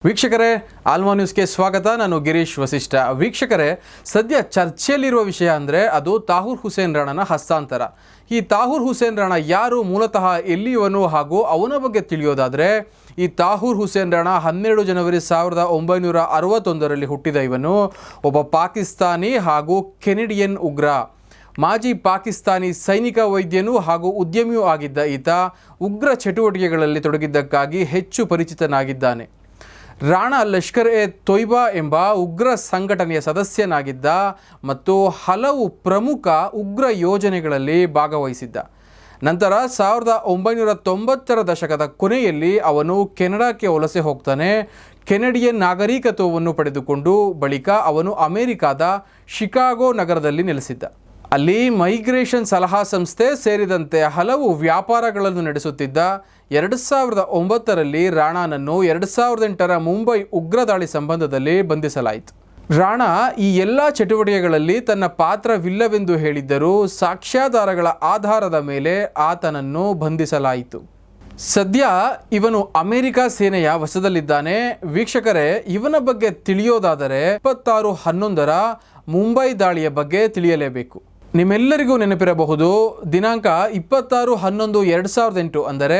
ವೀಕ್ಷಕರೇ, ಆಲ್ಮಾ ನ್ಯೂಸ್ಗೆ ಸ್ವಾಗತ. ನಾನು ಗಿರೀಶ್ ವಸಿಷ್ಠ. ವೀಕ್ಷಕರೇ, ಸದ್ಯ ಚರ್ಚೆಯಲ್ಲಿರುವ ವಿಷಯ ಅಂದರೆ ಅದು ತಾಹೂರ್ ಹುಸೇನ್ ರಾಣನ ಹಸ್ತಾಂತರ. ಈ ತಾಹೂರ್ ಹುಸೇನ್ ರಾಣ ಯಾರು, ಮೂಲತಃ ಎಲ್ಲಿಯವನು ಹಾಗೂ ಅವನ ಬಗ್ಗೆ ತಿಳಿಯೋದಾದರೆ, ಈ ತಾಹೂರ್ ಹುಸೇನ್ ರಾಣ 12 ಜನವರಿ 1961ರಲ್ಲಿ ಹುಟ್ಟಿದ ಇವನು ಒಬ್ಬ ಪಾಕಿಸ್ತಾನಿ ಹಾಗೂ ಕೆನಡಿಯನ್ ಉಗ್ರ. ಮಾಜಿ ಪಾಕಿಸ್ತಾನಿ ಸೈನಿಕ ವೈದ್ಯನೂ ಹಾಗೂ ಉದ್ಯಮಿಯೂ ಆಗಿದ್ದ ಈತ ಉಗ್ರ ಚಟುವಟಿಕೆಗಳಲ್ಲಿ ತೊಡಗಿದ್ದಕ್ಕಾಗಿ ಹೆಚ್ಚು ಪರಿಚಿತನಾಗಿದ್ದಾನೆ. ರಾಣಾ ಲಷ್ಕರ್ ಎ ತೊಯ್ಬಾ ಎಂಬ ಉಗ್ರ ಸಂಘಟನೆಯ ಸದಸ್ಯನಾಗಿದ್ದ ಮತ್ತು ಹಲವು ಪ್ರಮುಖ ಉಗ್ರ ಯೋಜನೆಗಳಲ್ಲಿ ಭಾಗವಹಿಸಿದ್ದ. ನಂತರ 1990ರ ದಶಕದ ಕೊನೆಯಲ್ಲಿ ಅವನು ಕೆನಡಾಕ್ಕೆ ವಲಸೆ ಹೋಗ್ತಾನೆ. ಕೆನಡಿಯನ್ ನಾಗರಿಕತ್ವವನ್ನು ಪಡೆದುಕೊಂಡು ಬಳಿಕ ಅವನು ಅಮೆರಿಕಾದ ಶಿಕಾಗೋ ನಗರದಲ್ಲಿ ನೆಲೆಸಿದ್ದ. ಅಲ್ಲಿ ಮೈಗ್ರೇಷನ್ ಸಲಹಾ ಸಂಸ್ಥೆ ಸೇರಿದಂತೆ ಹಲವು ವ್ಯಾಪಾರಗಳನ್ನು ನಡೆಸುತ್ತಿದ್ದ. 2009ರಲ್ಲಿ ರಾಣಾನನ್ನು 2008ರ ಮುಂಬೈ ಉಗ್ರ ದಾಳಿ ಸಂಬಂಧದಲ್ಲಿ ಬಂಧಿಸಲಾಯಿತು. ರಾಣಾ ಈ ಎಲ್ಲ ಚಟುವಟಿಕೆಗಳಲ್ಲಿ ತನ್ನ ಪಾತ್ರವಿಲ್ಲವೆಂದು ಹೇಳಿದ್ದರೂ ಸಾಕ್ಷ್ಯಾಧಾರಗಳ ಆಧಾರದ ಮೇಲೆ ಆತನನ್ನು ಬಂಧಿಸಲಾಯಿತು. ಸದ್ಯ ಇವನು ಅಮೆರಿಕ ಸೇನೆಯ ವಶದಲ್ಲಿದ್ದಾನೆ. ವೀಕ್ಷಕರೇ, ಇವನ ಬಗ್ಗೆ ತಿಳಿಯೋದಾದರೆ 26/11ರ ಮುಂಬೈ ದಾಳಿಯ ಬಗ್ಗೆ ತಿಳಿಯಲೇಬೇಕು. ನಿಮ್ಮೆಲ್ಲರಿಗೂ ನೆನಪಿರಬಹುದು, ದಿನಾಂಕ 26/11/2008 ಅಂದರೆ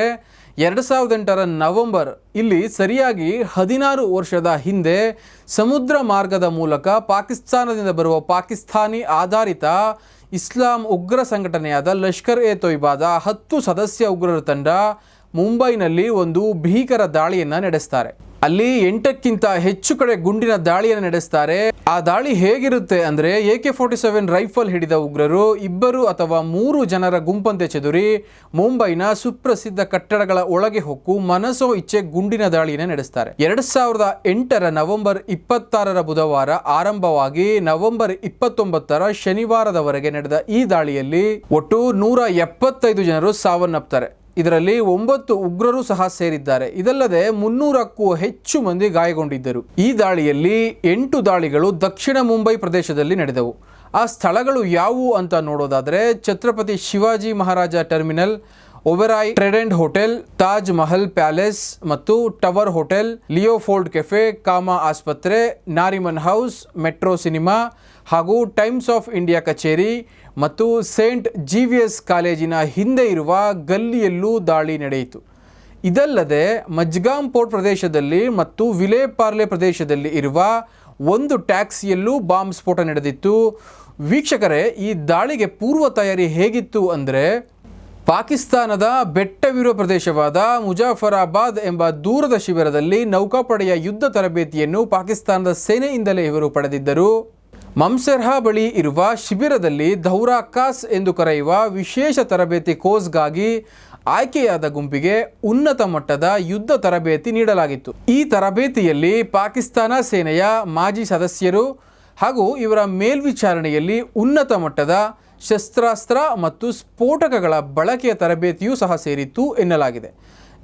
2008ರ ನವೆಂಬರ್ ಇಲ್ಲಿ ಸರಿಯಾಗಿ 16 ವರ್ಷದ ಹಿಂದೆ ಸಮುದ್ರ ಮಾರ್ಗದ ಮೂಲಕ ಪಾಕಿಸ್ತಾನದಿಂದ ಬರುವ ಪಾಕಿಸ್ತಾನಿ ಆಧಾರಿತ ಇಸ್ಲಾಂ ಉಗ್ರ ಸಂಘಟನೆಯಾದ ಲಷ್ಕರ್ ಎ ತೊಯ್ಬಾದ 10 ಸದಸ್ಯ ಉಗ್ರರ ತಂಡ ಮುಂಬೈನಲ್ಲಿ ಒಂದು ಭೀಕರ ದಾಳಿಯನ್ನು ನಡೆಸ್ತಾರೆ. ಅಲ್ಲಿ 8ಕ್ಕಿಂತ ಹೆಚ್ಚು ಕಡೆ ಗುಂಡಿನ ದಾಳಿಯನ್ನು ನಡೆಸ್ತಾರೆ. ಆ ದಾಳಿ ಹೇಗಿರುತ್ತೆ ಅಂದರೆ, AK-47 ರೈಫಲ್ ಹಿಡಿದ ಉಗ್ರರು 2 ಅಥವಾ 3 ಜನರ ಗುಂಪಂತೆ ಚದುರಿ ಮುಂಬೈನ ಸುಪ್ರಸಿದ್ಧ ಕಟ್ಟಡಗಳ ಒಳಗೆ ಹೊಕ್ಕು ಮನಸೋ ಇಚ್ಛೆ ಗುಂಡಿನ ದಾಳಿಯನ್ನು ನಡೆಸ್ತಾರೆ. 2008ರ ನವೆಂಬರ್ 26ರ ಬುಧವಾರ ಆರಂಭವಾಗಿ ನವೆಂಬರ್ 29ರ ಶನಿವಾರದವರೆಗೆ ನಡೆದ ಈ ದಾಳಿಯಲ್ಲಿ ಒಟ್ಟು 175 ಜನರು ಸಾವನ್ನಪ್ತಾರೆ. ಇದರಲ್ಲಿ 9 ಉಗ್ರರು ಸಹ ಸೇರಿದ್ದಾರೆ. ಇದಲ್ಲದೆ 300ಕ್ಕೂ ಹೆಚ್ಚು ಮಂದಿ ಗಾಯಗೊಂಡಿದ್ದರು. ಈ ದಾಳಿಯಲ್ಲಿ 8 ದಾಳಿಗಳು ದಕ್ಷಿಣ ಮುಂಬೈ ಪ್ರದೇಶದಲ್ಲಿ ನಡೆದವು. ಆ ಸ್ಥಳಗಳು ಯಾವುವು ಅಂತ ನೋಡೋದಾದರೆ, Chhatrapati Shivaji Maharaj terminal, Oberoi Trident hotel, Taj Mahal palace ಮತ್ತು tower hotel, Leopold cafe, Cama ಆಸ್ಪತ್ರೆ, ನಾರಿಮನ್ ಹೌಸ್, ಮೆಟ್ರೋ ಸಿನಿಮಾ ಹಾಗೂ ಟೈಮ್ಸ್ ಆಫ್ ಇಂಡಿಯಾ ಕಚೇರಿ ಮತ್ತು ಸೇಂಟ್ ಜೀವಿಯಸ್ ಕಾಲೇಜಿನ ಹಿಂದೆ ಇರುವ ಗಲ್ಲಿಯಲ್ಲೂ ದಾಳಿ ನಡೆಯಿತು. ಇದಲ್ಲದೆ ಮಜ್ಗಾಮ್ ಪೋರ್ಟ್ ಪ್ರದೇಶದಲ್ಲಿ ಮತ್ತು ವಿಲೆ ಪಾರ್ಲೆ ಪ್ರದೇಶದಲ್ಲಿ ಇರುವ ಒಂದು ಟ್ಯಾಕ್ಸಿಯಲ್ಲೂ ಬಾಂಬ್ ಸ್ಫೋಟ ನಡೆದಿತ್ತು. ವೀಕ್ಷಕರೇ, ಈ ದಾಳಿಗೆ ಪೂರ್ವ ತಯಾರಿ ಹೇಗಿತ್ತು ಅಂದರೆ, ಪಾಕಿಸ್ತಾನದ ಬೆಟ್ಟವಿರುವ ಪ್ರದೇಶವಾದ ಮುಜಾಫರಾಬಾದ್ ಎಂಬ ದೂರದ ಶಿಬಿರದಲ್ಲಿ ನೌಕಾಪಡೆಯ ಯುದ್ಧ ತರಬೇತಿಯನ್ನು ಪಾಕಿಸ್ತಾನದ ಸೇನೆಯಿಂದಲೇ ಇವರು ಪಡೆದಿದ್ದರು. ಮಮ್ಸೆರ್ಹಾ ಬಳಿ ಇರುವ ಶಿಬಿರದಲ್ಲಿ ದೌರಾ ಕಾಸ್ ಎಂದು ಕರೆಯುವ ವಿಶೇಷ ತರಬೇತಿ ಕೋರ್ಸ್ಗಾಗಿ ಆಯ್ಕೆಯಾದ ಗುಂಪಿಗೆ ಉನ್ನತ ಮಟ್ಟದ ಯುದ್ಧ ತರಬೇತಿ ನೀಡಲಾಗಿತ್ತು. ಈ ತರಬೇತಿಯಲ್ಲಿ ಪಾಕಿಸ್ತಾನ ಸೇನೆಯ ಮಾಜಿ ಸದಸ್ಯರು ಹಾಗೂ ಇವರ ಮೇಲ್ವಿಚಾರಣೆಯಲ್ಲಿ ಉನ್ನತ ಮಟ್ಟದ ಶಸ್ತ್ರಾಸ್ತ್ರ ಮತ್ತು ಸ್ಫೋಟಕಗಳ ಬಳಕೆಯ ತರಬೇತಿಯೂ ಸಹ ಸೇರಿತ್ತು ಎನ್ನಲಾಗಿದೆ.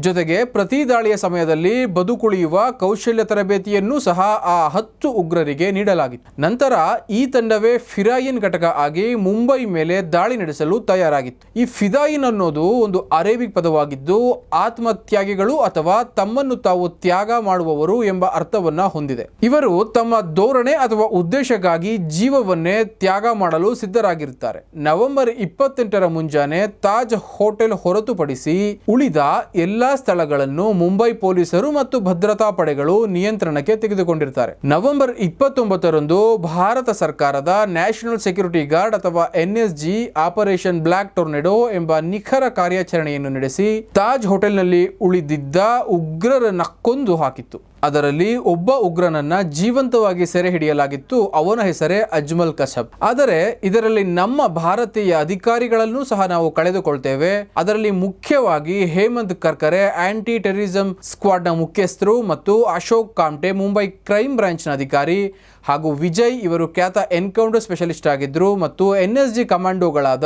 ಜೊತೆಗೆ ಪ್ರತಿ ದಾಳಿಯ ಸಮಯದಲ್ಲಿ ಬದುಕುಳಿಯುವ ಕೌಶಲ್ಯ ತರಬೇತಿಯನ್ನು ಸಹ ಆ 10 ಉಗ್ರರಿಗೆ ನೀಡಲಾಗಿತ್ತು. ನಂತರ ಈ ತಂಡವೇ ಫಿರಾಯಿನ್ ಘಟಕ ಆಗಿ ಮುಂಬೈ ಮೇಲೆ ದಾಳಿ ನಡೆಸಲು ತಯಾರಾಗಿತ್ತು. ಈ ಫಿದಾಯಿನ್ ಅನ್ನೋದು ಒಂದು ಅರೇಬಿಕ್ ಪದವಾಗಿದ್ದು ಆತ್ಮತ್ಯಾಗಿಗಳು ಅಥವಾ ತಮ್ಮನ್ನು ತಾವು ತ್ಯಾಗ ಮಾಡುವವರು ಎಂಬ ಅರ್ಥವನ್ನ ಹೊಂದಿದೆ. ಇವರು ತಮ್ಮ ಧೋರಣೆ ಅಥವಾ ಉದ್ದೇಶಕ್ಕಾಗಿ ಜೀವವನ್ನೇ ತ್ಯಾಗ ಮಾಡಲು ಸಿದ್ಧರಾಗಿರುತ್ತಾರೆ. ನವೆಂಬರ್ 28ರ ಮುಂಜಾನೆ ತಾಜ್ ಹೋಟೆಲ್ ಹೊರತುಪಡಿಸಿ ಉಳಿದ ಎಲ್ಲ ಸ್ಥಳಗಳನ್ನು ಮುಂಬೈ ಪೊಲೀಸರು ಮತ್ತು ಭದ್ರತಾ ಪಡೆಗಳು ನಿಯಂತ್ರಣಕ್ಕೆ ತೆಗೆದುಕೊಂಡಿರ್ತಾರೆ. ನವೆಂಬರ್ 29ರಂದು ಭಾರತ ಸರ್ಕಾರದ ನ್ಯಾಷನಲ್ ಸೆಕ್ಯೂರಿಟಿ ಗಾರ್ಡ್ ಅಥವಾ NSG ಆಪರೇಷನ್ ಬ್ಲಾಕ್ ಟೊರ್ನೆಡೋ ಎಂಬ ನಿಖರ ಕಾರ್ಯಾಚರಣೆಯನ್ನು ನಡೆಸಿ ತಾಜ್ ಹೋಟೆಲ್ನಲ್ಲಿ ಉಳಿದಿದ್ದ ಉಗ್ರರನ್ನ ಕೊಂದು ಹಾಕಿತ್ತು. ಅದರಲ್ಲಿ ಒಬ್ಬ ಉಗ್ರನನ್ನ ಜೀವಂತವಾಗಿ ಸೆರೆ ಹಿಡಿಯಲಾಗಿತ್ತು. ಅವನ ಹೆಸರೇ ಅಜ್ಮಲ್ ಕಸಬ್. ಆದರೆ ಇದರಲ್ಲಿ ನಮ್ಮ ಭಾರತೀಯ ಅಧಿಕಾರಿಗಳನ್ನು ಸಹ ನಾವು ಕಳೆದುಕೊಳ್ತೇವೆ. ಅದರಲ್ಲಿ ಮುಖ್ಯವಾಗಿ ಹೇಮಂತ್ ಕರ್ಕರೆ ಆಂಟಿ ಟೆರರಿಸಂ ಸ್ಕ್ವಾಡ್ನ ಮುಖ್ಯಸ್ಥರು ಮತ್ತು ಅಶೋಕ್ ಕಾಮ್ಟೆ ಮುಂಬೈ ಕ್ರೈಮ್ ಬ್ರಾಂಚ್ನ ಅಧಿಕಾರಿ ಹಾಗೂ ವಿಜಯ್ ಇವರು ಖ್ಯಾತ ಎನ್ಕೌಂಟರ್ ಸ್ಪೆಷಲಿಸ್ಟ್ ಆಗಿದ್ದರು ಮತ್ತು NSG ಕಮಾಂಡೋಗಳಾದ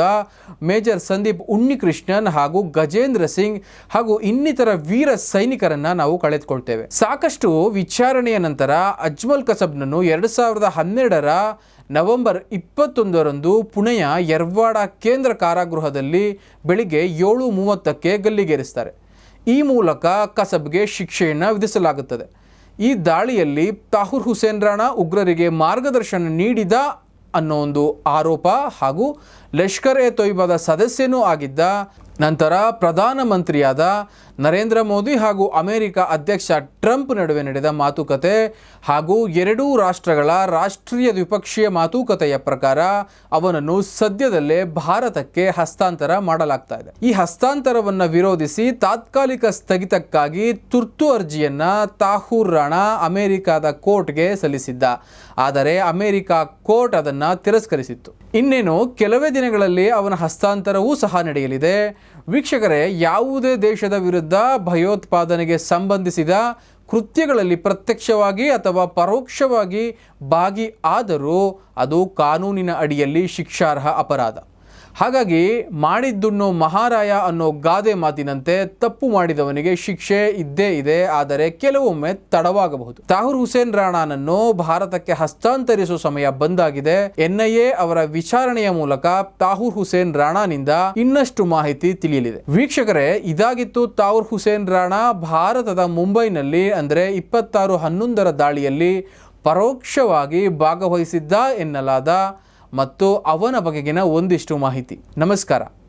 ಮೇಜರ್ ಸಂದೀಪ್ ಉನ್ನಿಕೃಷ್ಣನ್ ಹಾಗೂ ಗಜೇಂದ್ರ ಸಿಂಗ್ ಹಾಗೂ ಇನ್ನಿತರ ವೀರ ಸೈನಿಕರನ್ನ ನಾವು ಕಳೆದುಕೊಳ್ತೇವೆ. ಸಾಕಷ್ಟು ವಿಚಾರಣೆಯ ನಂತರ ಅಜ್ಮಲ್ ಕಸಬ್ನನ್ನು 2012ರ ನವೆಂಬರ್ 21ರಂದು ಪುಣೆಯ ಯರ್ವಾಡ ಕೇಂದ್ರ ಕಾರಾಗೃಹದಲ್ಲಿ ಬೆಳಿಗ್ಗೆ 7:30ಕ್ಕೆ ಗಲ್ಲಿಗೇರಿಸ್ತಾರೆ. ಈ ಮೂಲಕ ಕಸಬ್ಗೆ ಶಿಕ್ಷೆಯನ್ನು ವಿಧಿಸಲಾಗುತ್ತದೆ. ಈ ದಾಳಿಯಲ್ಲಿ ತಾಹೂರ್ ಹುಸೇನ್ ರಾಣಾ ಉಗ್ರರಿಗೆ ಮಾರ್ಗದರ್ಶನ ನೀಡಿದ ಅನ್ನೋ ಒಂದು ಆರೋಪ ಹಾಗೂ ಲಷ್ಕರ್ ಎ ತೊಯ್ಬಾದ ಸದಸ್ಯನೂ ಆಗಿದ್ದ ನಂತರ ಪ್ರಧಾನಮಂತ್ರಿಯಾದ ನರೇಂದ್ರ ಮೋದಿ ಹಾಗೂ ಅಮೆರಿಕ ಅಧ್ಯಕ್ಷ ಟ್ರಂಪ್ ನಡುವೆ ನಡೆದ ಮಾತುಕತೆ ಹಾಗೂ ಎರಡೂ ರಾಷ್ಟ್ರಗಳ ರಾಷ್ಟ್ರೀಯ ದ್ವಿಪಕ್ಷೀಯ ಮಾತುಕತೆಯ ಪ್ರಕಾರ ಅವನನ್ನು ಸದ್ಯದಲ್ಲೇ ಭಾರತಕ್ಕೆ ಹಸ್ತಾಂತರ ಮಾಡಲಾಗ್ತಾ ಇದೆ. ಈ ಹಸ್ತಾಂತರವನ್ನು ವಿರೋಧಿಸಿ ತಾತ್ಕಾಲಿಕ ಸ್ಥಗಿತಕ್ಕಾಗಿ ತುರ್ತು ಅರ್ಜಿಯನ್ನ ತಾಹೂರ್ ರಾಣಾ ಅಮೆರಿಕದ ಕೋರ್ಟ್ಗೆ ಸಲ್ಲಿಸಿದ್ದ. ಆದರೆ ಅಮೆರಿಕ ಕೋರ್ಟ್ ಅದನ್ನು ತಿರಸ್ಕರಿಸಿತ್ತು. ಇನ್ನೇನು ಕೆಲವೇ ದಿನಗಳಲ್ಲಿ ಅವನ ಹಸ್ತಾಂತರವೂ ಸಹ ನಡೆಯಲಿದೆ. ವೀಕ್ಷಕರೇ, ಯಾವುದೇ ದೇಶದ ವಿರುದ್ಧ ಭಯೋತ್ಪಾದನೆಗೆ ಸಂಬಂಧಿಸಿದ ಕೃತ್ಯಗಳಲ್ಲಿ ಪ್ರತ್ಯಕ್ಷವಾಗಿ ಅಥವಾ ಪರೋಕ್ಷವಾಗಿ ಭಾಗಿ ಆದರೂ ಅದು ಕಾನೂನಿನ ಅಡಿಯಲ್ಲಿ ಶಿಕ್ಷಾರ್ಹ ಅಪರಾಧ. ಹಾಗಾಗಿ ಮಾಡಿದ್ದುಣ್ಣೋ ಮಹಾರಾಯ ಅನ್ನೋ ಗಾದೆ ಮಾತಿನಂತೆ ತಪ್ಪು ಮಾಡಿದವನಿಗೆ ಶಿಕ್ಷೆ ಇದ್ದೇ ಇದೆ. ಆದರೆ ಕೆಲವೊಮ್ಮೆ ತಡವಾಗಬಹುದು. ತಾಹೂರ್ ಹುಸೇನ್ ರಾಣಾನನ್ನು ಭಾರತಕ್ಕೆ ಹಸ್ತಾಂತರಿಸುವ ಸಮಯ ಬಂದಾಗಿದೆ. NIA ಅವರ ವಿಚಾರಣೆಯ ಮೂಲಕ ತಾಹೂರ್ ಹುಸೇನ್ ರಾಣಾನಿಂದ ಇನ್ನಷ್ಟು ಮಾಹಿತಿ ತಿಳಿಯಲಿದೆ. ವೀಕ್ಷಕರೇ, ಇದಾಗಿತ್ತು ತಾಹೂರ್ ಹುಸೇನ್ ರಾಣಾ ಭಾರತದ ಮುಂಬೈನಲ್ಲಿ ಅಂದರೆ 26/11 ದಾಳಿಯಲ್ಲಿ ಪರೋಕ್ಷವಾಗಿ ಭಾಗವಹಿಸಿದ್ದ ಎನ್ನಲಾದ ಮತ್ತು ಅವನ ಬಗೆಗಿನ ಒಂದಿಷ್ಟು ಮಾಹಿತಿ. ನಮಸ್ಕಾರ.